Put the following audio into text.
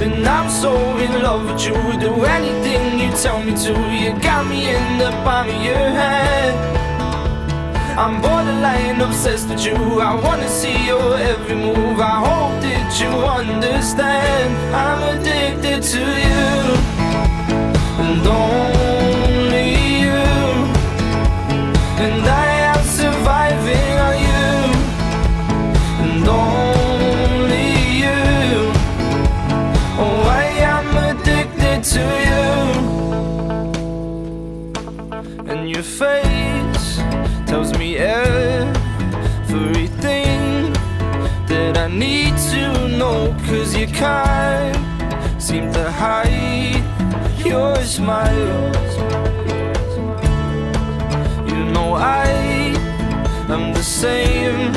And I'm so in love with you, do anything you tell me to. You got me in the palm of your hand. I'm borderline obsessed with you, I wanna see your every move. I hope that you understand, I'm addicted to you, and only you. And I am surviving on you, and only you. Oh, I am addicted to you. And your face tells me everything that I need to know, 'cause you can't seem to hide your smile. You know I am the same